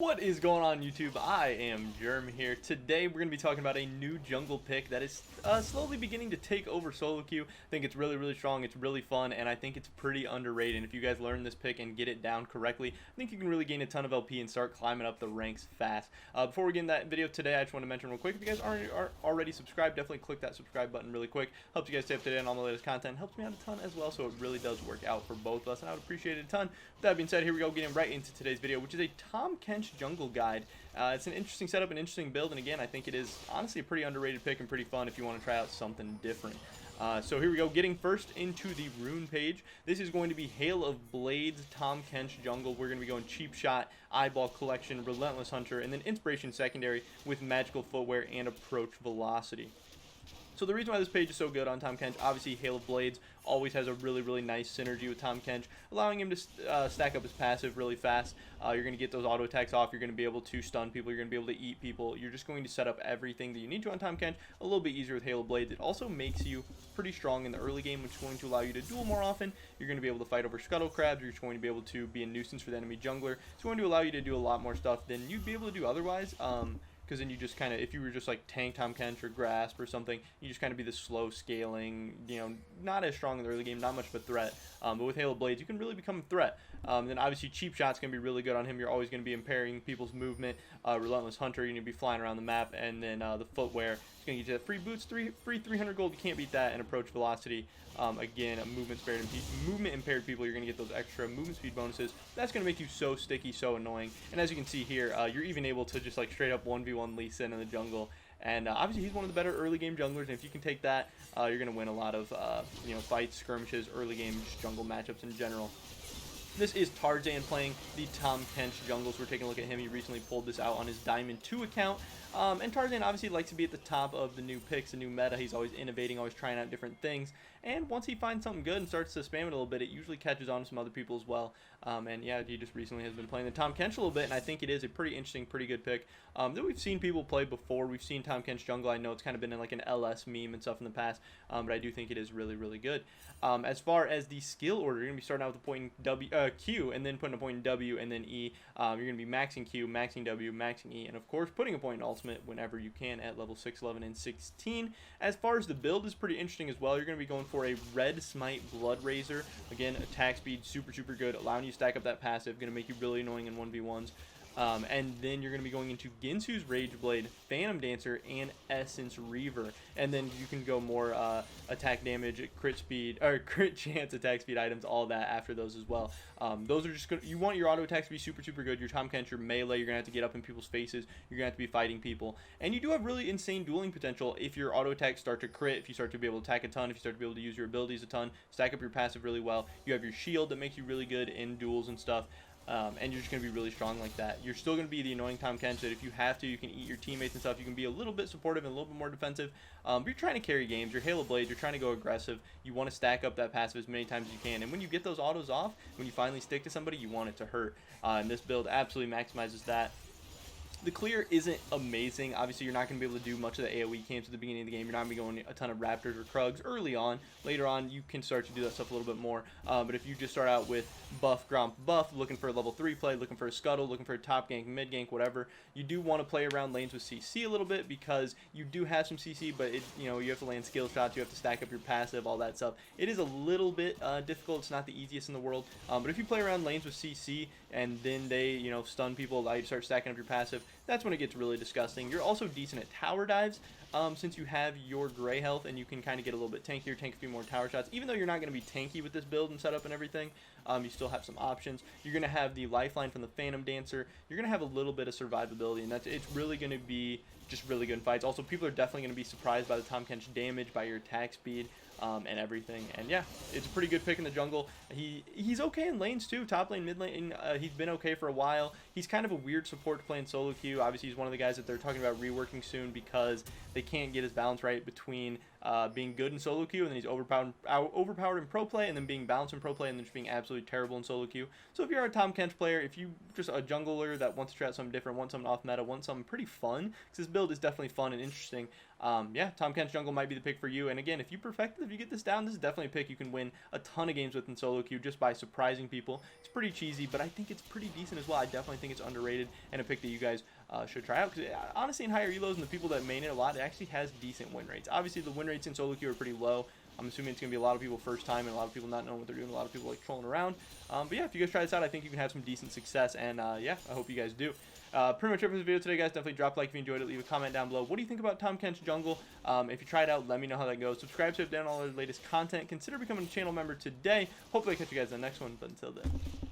What is going on, YouTube? I am Germ here. Today we're going to be talking about a new jungle pick that is slowly beginning to take over solo queue. I think it's really strong, it's really fun, and I think it's pretty underrated. And if you guys learn this pick and get it down correctly, I think you can really gain a ton of LP and start climbing up the ranks fast. Before we get in that video today, I just want to mention real quick, if you guys aren't already subscribed, definitely click that subscribe button really quick. Helps you guys stay up to date on all the latest content, helps me out a ton as well, so it really does work out for both of us, and I would appreciate it a ton. With that being said, here we go, getting right into today's video, which is a TAHM KENCH jungle guide. It's an interesting setup, an interesting build, and again, I think it is honestly a pretty underrated pick and pretty fun if you want to try out something different. So here we go, getting first into the rune page. This is going to be Hail of Blades, TAHM KENCH jungle. We're going to be going Cheap Shot, Eyeball Collection, Relentless Hunter, and then Inspiration secondary with Magical Footwear and Approach Velocity. So the reason why this page is so good on TAHM KENCH, obviously Hail of Blades always has a really nice synergy with TAHM KENCH, allowing him to stack up his passive really fast. You're going to get those auto attacks off, you're going to be able to stun people, you're going to be able to eat people, you're just going to set up everything that you need to on TAHM KENCH a little bit easier with Hail of Blades. It also makes you pretty strong in the early game, which is going to allow you to duel more often. You're going to be able to fight over scuttle crabs, you're going to be able to be a nuisance for the enemy jungler. It's going to allow you to do a lot more stuff than you'd be able to do otherwise. Because then you just kind of, if you were just like tank TAHM KENCH or grasp or something, you just kind of be the slow scaling, you know, not as strong in the early game, not much of a threat. But with Hail of Blades, you can really become a threat. Then obviously Cheap Shot's going to be really good on him. You're always going to be impairing people's movement. Relentless Hunter, you're going to be flying around the map. And then the footwear is going to get you that free boots, free 300 gold. You can't beat that. And Approach Velocity, again, movement impaired people, you're going to get those extra movement speed bonuses. That's going to make you so sticky, so annoying. And as you can see here, you're even able to just like straight up 1v1 Lee Sin in the jungle. And obviously he's one of the better early game junglers, and if you can take that, you're going to win a lot of you know, fights, skirmishes, early game jungle matchups in general. This is Tarzan playing the TAHM KENCH jungles. We're taking a look at him. He recently pulled this out on his Diamond 2 account. And Tarzan obviously likes to be at the top of the new picks, the new meta. He's always innovating, always trying out different things. And once he finds something good and starts to spam it a little bit, it usually catches on to some other people as well. And yeah, he just recently has been playing the TAHM KENCH a little bit, and I think it is a pretty interesting, pretty good pick that we've seen people play before. We've seen TAHM KENCH jungle. I know it's kind of been in like an LS meme and stuff in the past, but I do think it is really good. As far as the skill order, you're going to be starting out with a point in Q, and then putting a point in W, and then E. You're going to be maxing Q, maxing W, maxing E, and of course putting a point in ultimate whenever you can at level 6, 11, and 16. As far as the build is pretty interesting as well. You're going to be going for a Red Smite Blood Razor. Again, attack speed super good, allowing you to stack up that passive, going to make you really annoying in 1v1s. And then you're going to be going into Ginsu's Rage Blade, Phantom Dancer, and Essence Reaver. And then you can go more attack damage, crit speed, or crit chance attack speed items, all that after those as well. Those are just good. You want your auto attacks to be super good. Your TAHM KENCH, your melee, you're going to have to get up in people's faces. You're going to have to be fighting people. And you do have really insane dueling potential if your auto attacks start to crit, if you start to be able to attack a ton, if you start to be able to use your abilities a ton, stack up your passive really well. You have your shield that makes you really good in duels and stuff. And you're just going to be really strong like that. You're still going to be the annoying TAHM KENCH that if you have to, you can eat your teammates and stuff. You can be a little bit supportive and a little bit more defensive. But you're trying to carry games. You're Hail of Blades. You're trying to go aggressive. You want to stack up that passive as many times as you can. And when you get those autos off, when you finally stick to somebody, you want it to hurt. And this build absolutely maximizes that. The clear isn't amazing. Obviously, you're not going to be able to do much of the AoE camps at the beginning of the game. You're not going to be going a ton of Raptors or Krugs early on. Later on, you can start to do that stuff a little bit more. But if you just start out with buff, gromp, buff, looking for a level 3 play, looking for a scuttle, looking for a top gank, mid gank, whatever, you do want to play around lanes with CC a little bit because you do have some CC, but it, you know, you have to land skill shots, you have to stack up your passive, all that stuff. It is a little bit difficult. It's not the easiest in the world. But if you play around lanes with CC and then they, you know, stun people, allow you to start stacking up your passive, that's when it gets really disgusting. You're also decent at tower dives since you have your gray health, and you can kind of get a little bit tankier, tank a few more tower shots. Even though you're not going to be tanky with this build and setup and everything, you still have some options. You're going to have the lifeline from the Phantom Dancer. You're going to have a little bit of survivability, and it's really going to be just really good in fights. Also, people are definitely going to be surprised by the TAHM KENCH damage, by your attack speed, and everything. And yeah, it's a pretty good pick in the jungle. He's okay in lanes too, top lane, mid lane. He's been okay for a while. He's kind of a weird support to play in solo queue. Obviously, he's one of the guys that they're talking about reworking soon because they can't get his balance right between being good in solo queue, and then he's overpowered in pro play, and then being balanced in pro play, and then just being absolutely terrible in solo queue. So if you're a TAHM Kench player, if you just a jungler that wants to try out something different, wants something off meta, wants something pretty fun, because this build is definitely fun and interesting, yeah, TAHM Kench jungle might be the pick for you. And again, if you perfect it, if you get this down, this is definitely a pick you can win a ton of games with in solo queue just by surprising people. It's pretty cheesy, but I think it's pretty decent as well. I definitely think it's underrated and a pick that you guys should try out, because honestly, in higher elos and the people that main it a lot, it actually has decent win rates. Obviously, the win rates in solo queue are pretty low. I'm assuming it's going to be a lot of people first time and a lot of people not knowing what they're doing, a lot of people like trolling around. But yeah, if you guys try this out, I think you can have some decent success, and yeah, I hope you guys do. Pretty much it for this video today, guys. Definitely drop a like if you enjoyed it. Leave a comment down below. What do you think about TAHM Kench jungle? If you try it out, let me know how that goes. Subscribe so you have all our latest content. Consider becoming a channel member today. Hopefully I catch you guys in the next one, but until then.